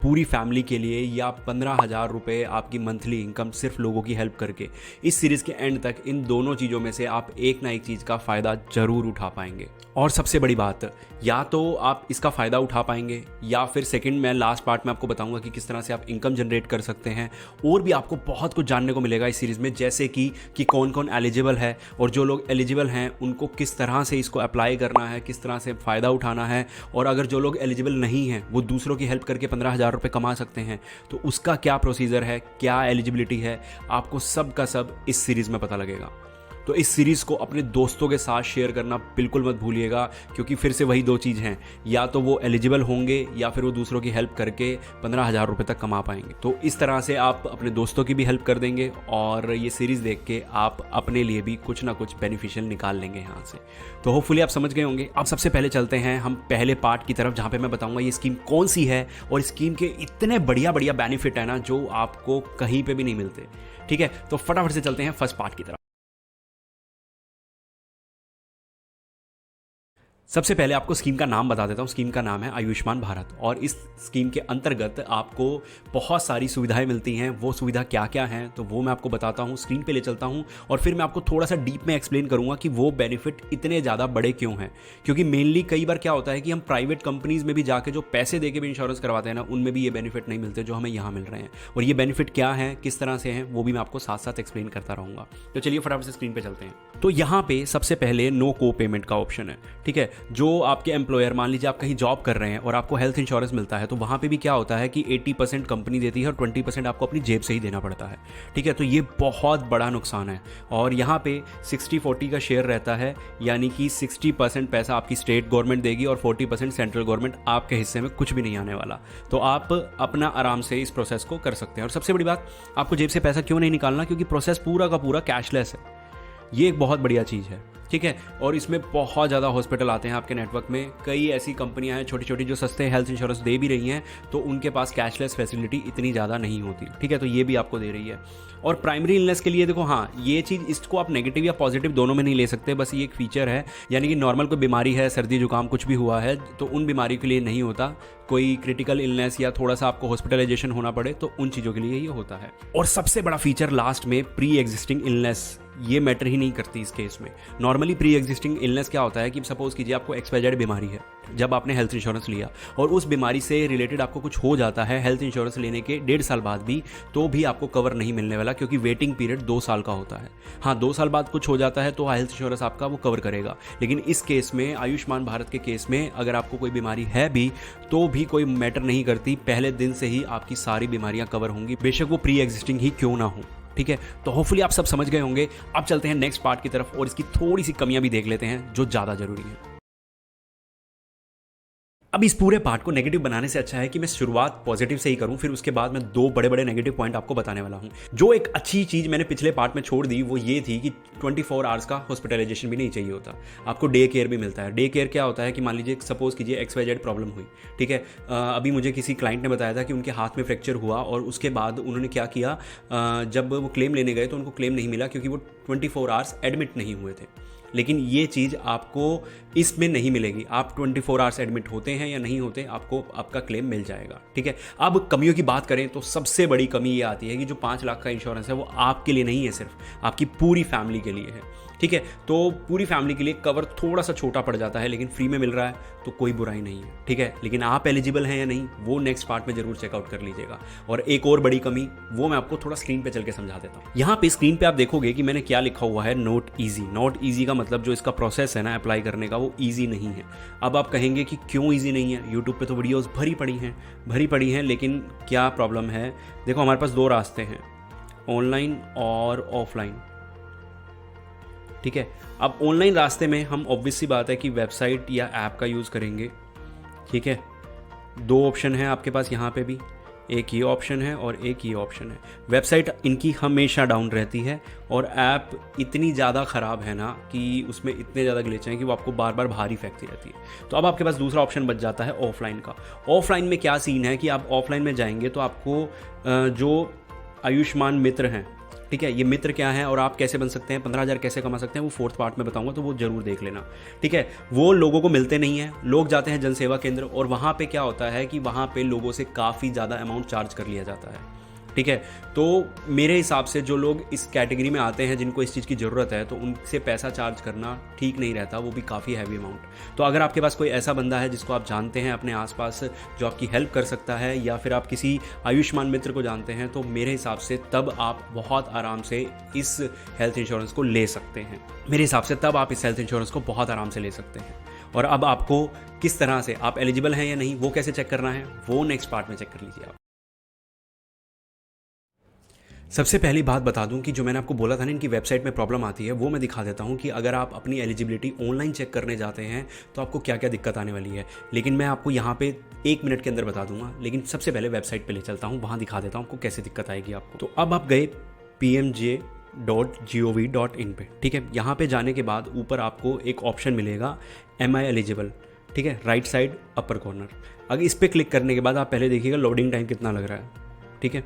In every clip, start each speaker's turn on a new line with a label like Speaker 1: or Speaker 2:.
Speaker 1: पूरी फैमिली के लिए या 15,000 रुपये आपकी मंथली इनकम सिर्फ लोगों की हेल्प करके। इस सीरीज़ के एंड तक इन दोनों चीज़ों में से आप एक ना एक चीज़ का फ़ायदा ज़रूर उठा पाएंगे। और सबसे बड़ी बात, या तो आप इसका फ़ायदा उठा पाएंगे या फिर सेकंड मैं लास्ट पार्ट में आपको बताऊंगा कि किस तरह से आप इनकम जनरेट कर सकते हैं। और भी आपको बहुत कुछ जानने को मिलेगा इस सीरीज़ में, जैसे कि कौन कौन एलिजिबल है और जो लोग एलिजिबल हैं उनको किस तरह से इसको अप्लाई करना है, किस तरह से फ़ायदा उठाना है, और अगर जो लोग एलिजिबल नहीं हैं वो दूसरों की हेल्प करके 15,000 रुपये कमा सकते हैं तो उसका क्या प्रोसीजर है, क्या एलिजिबिलिटी है, आपको सब का सब इस सीरीज़ में पता लगेगा। तो इस सीरीज़ को अपने दोस्तों के साथ शेयर करना बिल्कुल मत भूलिएगा, क्योंकि फिर से वही दो चीज़ हैं, या तो वो एलिजिबल होंगे या फिर वो दूसरों की हेल्प करके 15,000 रुपये तक कमा पाएंगे। तो इस तरह से आप अपने दोस्तों की भी हेल्प कर देंगे और ये सीरीज़ देख के आप अपने लिए भी कुछ ना कुछ बेनिफिशियल निकाल लेंगे यहाँ से। तो होपफुली आप समझ गए होंगे। अब सबसे पहले चलते हैं हम पहले पार्ट की तरफ, जहाँ पर मैं बताऊँगा ये स्कीम कौन सी है और स्कीम के इतने बढ़िया बढ़िया बेनिफिट है ना जो आपको कहीं पर भी नहीं मिलते। ठीक है, तो फटाफट से चलते हैं फर्स्ट पार्ट की तरफ। सबसे पहले आपको स्कीम का नाम बता देता हूँ। स्कीम का नाम है आयुष्मान भारत और इस स्कीम के अंतर्गत आपको बहुत सारी सुविधाएं मिलती हैं। वो सुविधा क्या क्या हैं तो वो मैं आपको बताता हूँ, स्क्रीन पे ले चलता हूँ और फिर मैं आपको थोड़ा सा डीप में एक्सप्लेन करूँगा कि वो बेनिफिट इतने ज़्यादा बड़े क्यों हैं। क्योंकि मेनली कई बार क्या होता है कि हम प्राइवेट कंपनीज़ में भी जाके जो पैसे दे के भी इंश्योरेंस करवाते हैं ना, उनमें भी ये बेनिफिट नहीं मिलते जो हमें यहाँ मिल रहे हैं। और ये बेनिफिट क्या हैं, किस तरह से हैं, वो भी मैं आपको साथ साथ एक्सप्लेन करता रहूँगा। तो चलिए फटाफट से स्क्रीन पर चलते हैं। तो यहाँ पे सबसे पहले नो को पेमेंट का ऑप्शन है। ठीक है, जो आपके एम्प्लॉयर, मान लीजिए आप कहीं जॉब कर रहे हैं और आपको हेल्थ इंश्योरेंस मिलता है तो वहाँ पे भी क्या होता है कि 80% कंपनी देती है और 20% आपको अपनी जेब से ही देना पड़ता है। ठीक है, तो ये बहुत बड़ा नुकसान है। और यहाँ पे 60-40 का शेयर रहता है, यानी कि 60% पैसा आपकी स्टेट गवर्नमेंट देगी और 40% सेंट्रल गवर्नमेंट, आपके हिस्से में कुछ भी नहीं आने वाला। तो आप अपना आराम से इस प्रोसेस को कर सकते हैं। और सबसे बड़ी बात, आपको जेब से पैसा क्यों नहीं निकालना, क्योंकि प्रोसेस पूरा का पूरा कैशलेस है। ये एक बहुत बढ़िया चीज़ है। ठीक है, और इसमें बहुत ज़्यादा हॉस्पिटल आते हैं आपके नेटवर्क में। कई ऐसी कंपनियां हैं छोटी छोटी जो सस्ते हेल्थ इंश्योरेंस दे भी रही हैं, तो उनके पास कैशलेस फैसिलिटी इतनी ज़्यादा नहीं होती। ठीक है, तो ये भी आपको दे रही है। और प्राइमरी इलनेस के लिए देखो, हाँ ये चीज़, इसको आप नेगेटिव या पॉजिटिव दोनों में नहीं ले सकते, बस ये एक फीचर है। यानी कि नॉर्मल कोई बीमारी है, सर्दी जुकाम कुछ भी हुआ है तो उन बीमारी के लिए नहीं होता। कोई क्रिटिकल इलनेस या थोड़ा सा आपको हॉस्पिटलाइजेशन होना पड़े तो उन चीज़ों के लिए ये होता है। और सबसे बड़ा फीचर लास्ट में, प्री एग्जिस्टिंग इलनेस, ये मैटर ही नहीं करती इस केस में। नॉर्मली प्री एग्जिस्टिंग इलनेस क्या होता है कि सपोज कीजिए आपको XYZ बीमारी है, जब आपने हेल्थ इंश्योरेंस लिया और उस बीमारी से रिलेटेड आपको कुछ हो जाता है हेल्थ इंश्योरेंस लेने के 1.5 साल बाद भी, तो भी आपको कवर नहीं मिलने वाला, क्योंकि वेटिंग पीरियड 2 साल का होता है। हाँ, 2 साल बाद कुछ हो जाता है तो हेल्थ इंश्योरेंस आपका वो कवर करेगा। लेकिन इस केस में, आयुष्मान भारत के केस में, अगर आपको कोई बीमारी है भी तो भी कोई मैटर नहीं करती, पहले दिन से ही आपकी सारी बीमारियां कवर होंगी, बेशक वो प्री एग्जिस्टिंग ही क्यों ना हो। ठीक है, तो होपफुली आप सब समझ गए होंगे। अब चलते हैं नेक्स्ट पार्ट की तरफ और इसकी थोड़ी सी कमियां भी देख लेते हैं जो ज़्यादा जरूरी है। अब इस पूरे पार्ट को नेगेटिव बनाने से अच्छा है कि मैं शुरुआत पॉजिटिव से ही करूं, फिर उसके बाद मैं 2 बड़े बड़े नेगेटिव पॉइंट आपको बताने वाला हूं। जो एक अच्छी चीज़ मैंने पिछले पार्ट में छोड़ दी वो ये थी कि 24 आवर्स का हॉस्पिटलाइजेशन भी नहीं चाहिए होता, आपको डे केयर भी मिलता है। डे केयर क्या होता है कि मान लीजिए सपोज कीजिए XYZ प्रॉब्लम हुई। ठीक है, अभी मुझे किसी क्लाइंट ने बताया था कि उनके हाथ में फ्रैक्चर हुआ और उसके बाद उन्होंने क्या किया, जब वो क्लेम लेने गए तो उनको क्लेम नहीं मिला क्योंकि वो 24 आवर्स एडमिट नहीं हुए थे। लेकिन ये चीज़ आपको इसमें नहीं मिलेगी। आप 24 आवर्स एडमिट होते हैं या नहीं होते, आपको आपका क्लेम मिल जाएगा। ठीक है, अब कमियों की बात करें तो सबसे बड़ी कमी ये आती है कि जो 5 लाख का इंश्योरेंस है वो आपके लिए नहीं है, सिर्फ आपकी पूरी फैमिली के लिए है। ठीक है, तो पूरी फैमिली के लिए कवर थोड़ा सा छोटा पड़ जाता है, लेकिन फ्री में मिल रहा है तो कोई बुराई नहीं है। ठीक है, लेकिन आप एलिजिबल हैं या नहीं वो नेक्स्ट पार्ट में जरूर चेकआउट कर लीजिएगा। और एक और बड़ी कमी, वो मैं आपको थोड़ा स्क्रीन पे चल के समझा देता हूँ। यहाँ पे स्क्रीन पे आप देखोगे कि मैंने क्या लिखा हुआ है, नॉट ईजी। नॉट ईजी का मतलब जो इसका प्रोसेस है ना अप्लाई करने का, वो ईजी नहीं है। अब आप कहेंगे कि क्यों ईजी नहीं है, यूट्यूब पे तो वीडियोस भरी पड़ी हैं, लेकिन क्या प्रॉब्लम है, देखो हमारे पास 2 रास्ते हैं, ऑनलाइन और ऑफलाइन। ठीक है, अब ऑनलाइन रास्ते में हम ऑब्वियस सी बात है कि वेबसाइट या ऐप का यूज़ करेंगे। ठीक है, 2 ऑप्शन है आपके पास यहाँ पे भी, एक ये ऑप्शन है और एक ये ऑप्शन है। वेबसाइट इनकी हमेशा डाउन रहती है और ऐप इतनी ज़्यादा ख़राब है ना कि उसमें इतने ज़्यादा ग्लिच हैं कि वो आपको बार बार भारी फेंकती रहती है। तो अब आपके पास दूसरा ऑप्शन बच जाता है ऑफलाइन का। ऑफलाइन में क्या सीन है कि आप ऑफलाइन में जाएंगे तो आपको जो आयुष्मान मित्र हैं, ठीक है। ये मित्र क्या है और आप कैसे बन सकते हैं, 15,000 कैसे कमा सकते हैं, वो 4th पार्ट में बताऊंगा, तो वो जरूर देख लेना, ठीक है। वो लोगों को मिलते नहीं है, लोग जाते हैं जन सेवा केंद्र और वहाँ पे क्या होता है कि वहाँ पे लोगों से काफ़ी ज़्यादा अमाउंट चार्ज कर लिया जाता है, ठीक है। तो मेरे हिसाब से जो लोग इस कैटेगरी में आते हैं जिनको इस चीज़ की ज़रूरत है, तो उनसे पैसा चार्ज करना ठीक नहीं रहता, वो भी काफ़ी हैवी अमाउंट। तो अगर आपके पास कोई ऐसा बंदा है जिसको आप जानते हैं अपने आसपास जो आपकी हेल्प कर सकता है, या फिर आप किसी आयुष्मान मित्र को जानते हैं, तो मेरे हिसाब से तब आप बहुत आराम से इस हेल्थ इंश्योरेंस को ले सकते हैं। मेरे हिसाब से तब आप इस हेल्थ इंश्योरेंस को बहुत आराम से ले सकते हैं। और अब आपको किस तरह से आप एलिजिबल हैं या नहीं वो कैसे चेक करना है, वो नेक्स्ट पार्ट में चेक कर लीजिए आप। सबसे पहली बात बता दूं कि जो मैंने आपको बोला था ना इनकी वेबसाइट में प्रॉब्लम आती है, वो मैं दिखा देता हूं कि अगर आप अपनी एलिजिबिलिटी ऑनलाइन चेक करने जाते हैं तो आपको क्या क्या दिक्कत आने वाली है। लेकिन मैं आपको यहां पे 1 मिनट के अंदर बता दूंगा, लेकिन सबसे पहले वेबसाइट पे ले चलता हूं, वहां दिखा देता हूं आपको कैसे दिक्कत आएगी आपको। तो अब आप गए pmj.gov.in पे, ठीक है। यहाँ पे जाने के बाद ऊपर आपको एक ऑप्शन मिलेगा एम आई एलिजिबल, ठीक है, राइट साइड अपर कॉर्नर। अगर इस पर क्लिक करने के बाद आप पहले देखिएगा लोडिंग टाइम कितना लग रहा है, ठीक है।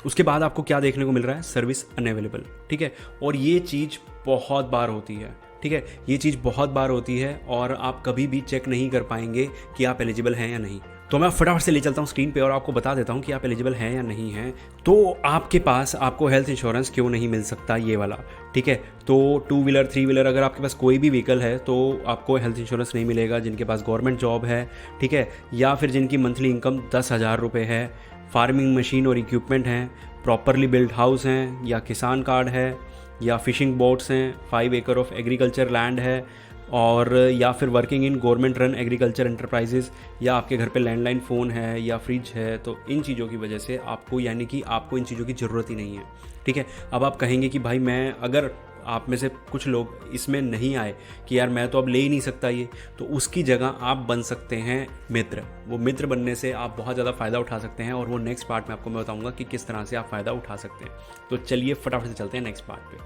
Speaker 1: उसके बाद आपको क्या देखने को मिल रहा है, सर्विस अनअवेलेबल, ठीक है। और ये चीज़ बहुत बार होती है, ठीक है, ये चीज़ बहुत बार होती है और आप कभी भी चेक नहीं कर पाएंगे कि आप एलिजिबल हैं या नहीं। तो मैं फटाफट से ले चलता हूँ स्क्रीन पे और आपको बता देता हूँ कि आप एलिजिबल हैं या नहीं हैं। तो आपके पास आपको हेल्थ इंश्योरेंस क्यों नहीं मिल सकता, ये वाला, ठीक है। तो 2 व्हीलर 3 व्हीलर अगर आपके पास कोई भी व्हीकल है तो आपको हेल्थ इंश्योरेंस नहीं मिलेगा। जिनके पास गवर्नमेंट जॉब है, ठीक है, या फिर जिनकी मंथली इनकम 10,000 रुपये है, फार्मिंग मशीन और इक्विपमेंट हैं, प्रॉपरली बिल्ड हाउस हैं, या किसान कार्ड है, या फिशिंग बोट्स हैं, 5 एकड़ ऑफ एग्रीकल्चर लैंड है, और या फिर working in government run agriculture enterprises, या आपके घर पे लैंडलाइन फ़ोन है या फ्रिज है। तो इन चीज़ों की वजह से आपको, यानी कि आपको इन चीज़ों की ज़रूरत ही नहीं है, ठीक है। अब आप कहेंगे कि भाई मैं, अगर आप में से कुछ लोग इसमें नहीं आए कि यार मैं तो अब ले ही नहीं सकता ये, तो उसकी जगह आप बन सकते हैं मित्र। वो मित्र बनने से आप बहुत ज़्यादा फ़ायदा उठा सकते हैं और वो नेक्स्ट पार्ट में आपको मैं बताऊंगा कि किस तरह से आप फ़ायदा उठा सकते हैं। तो चलिए फटाफट से चलते हैं नेक्स्ट पार्ट पे।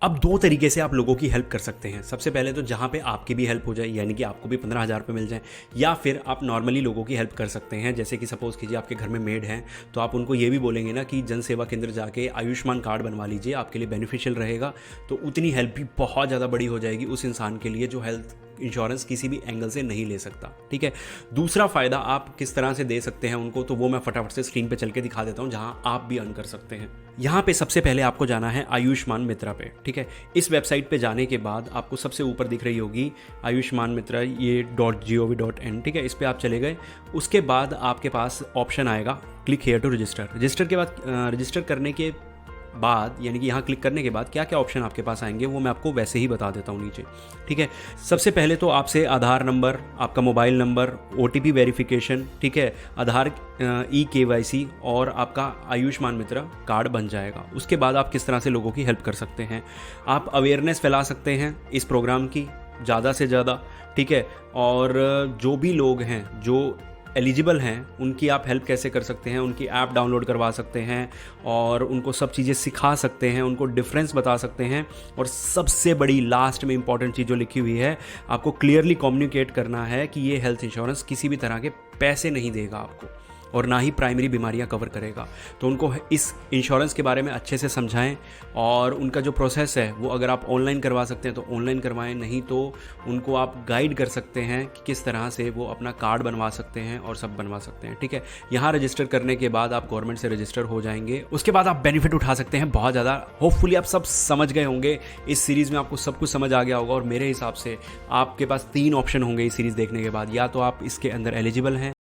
Speaker 1: अब 2 तरीके से आप लोगों की हेल्प कर सकते हैं। सबसे पहले तो जहाँ पे आपकी भी हेल्प हो जाए, यानी कि आपको भी 15,000 रुपये मिल जाए, या फिर आप नॉर्मली लोगों की हेल्प कर सकते हैं। जैसे कि सपोज़ कीजिए आपके घर में मेड हैं, तो आप उनको ये भी बोलेंगे ना कि जन सेवा केंद्र जाके आयुष्मान कार्ड बनवा लीजिए, आपके लिए बेनिफिशियल रहेगा। तो उतनी हेल्प भी बहुत ज़्यादा बड़ी हो जाएगी उस इंसान के लिए जो हेल्थ इंश्योरेंस किसी भी एंगल से नहीं ले सकता, ठीक है। दूसरा फ़ायदा आप किस तरह से दे सकते हैं उनको, तो वो मैं फटाफट से स्क्रीन पे चल के दिखा देता हूँ, जहाँ आप भी अर्न कर सकते हैं। यहाँ पे सबसे पहले आपको जाना है आयुष्मान मित्रा पे, ठीक है। इस वेबसाइट पे जाने के बाद आपको सबसे ऊपर दिख रही होगी आयुष्मान मित्रा, ये .gov.in, ठीक है। इस पर आप चले गए, उसके बाद आपके पास ऑप्शन आएगा click here to register. Register के बाद, रजिस्टर करने के बाद, यानी कि यहाँ क्लिक करने के बाद क्या क्या ऑप्शन आपके पास आएंगे वो मैं आपको वैसे ही बता देता हूँ नीचे, ठीक है। सबसे पहले तो आपसे आधार नंबर, आपका मोबाइल नंबर, OTP वेरिफिकेशन, ठीक है, आधार eKYC और आपका आयुष्मान मित्र कार्ड बन जाएगा। उसके बाद आप किस तरह से लोगों की हेल्प कर सकते हैं, आप अवेयरनेस फैला सकते हैं इस प्रोग्राम की ज़्यादा से ज़्यादा, ठीक है। और जो भी लोग हैं जो एलिजिबल हैं उनकी आप हेल्प कैसे कर सकते हैं, उनकी ऐप डाउनलोड करवा सकते हैं और उनको सब चीज़ें सिखा सकते हैं, उनको डिफरेंस बता सकते हैं। और सबसे बड़ी लास्ट में इंपॉर्टेंट चीज़ जो लिखी हुई है, आपको क्लियरली कम्युनिकेट करना है कि ये हेल्थ इंश्योरेंस किसी भी तरह के पैसे नहीं देगा आपको और ना ही प्राइमरी बीमारियां कवर करेगा। तो उनको इस इंश्योरेंस के बारे में अच्छे से समझाएं और उनका जो प्रोसेस है वो अगर आप ऑनलाइन करवा सकते हैं तो ऑनलाइन करवाएं, नहीं तो उनको आप गाइड कर सकते हैं कि किस तरह से वो अपना कार्ड बनवा सकते हैं और सब बनवा सकते हैं, ठीक है। यहाँ रजिस्टर करने के बाद आप गवर्नमेंट से रजिस्टर हो जाएंगे, उसके बाद आप बेनिफिट उठा सकते हैं बहुत ज़्यादा। होपफुली आप सब समझ गए होंगे, इस सीरीज़ में आपको सब कुछ समझ आ गया होगा। और मेरे हिसाब से आपके पास 3 ऑप्शन होंगे इस सीरीज़ देखने के बाद, या तो आप इसके अंदर एलिजिबल हैं,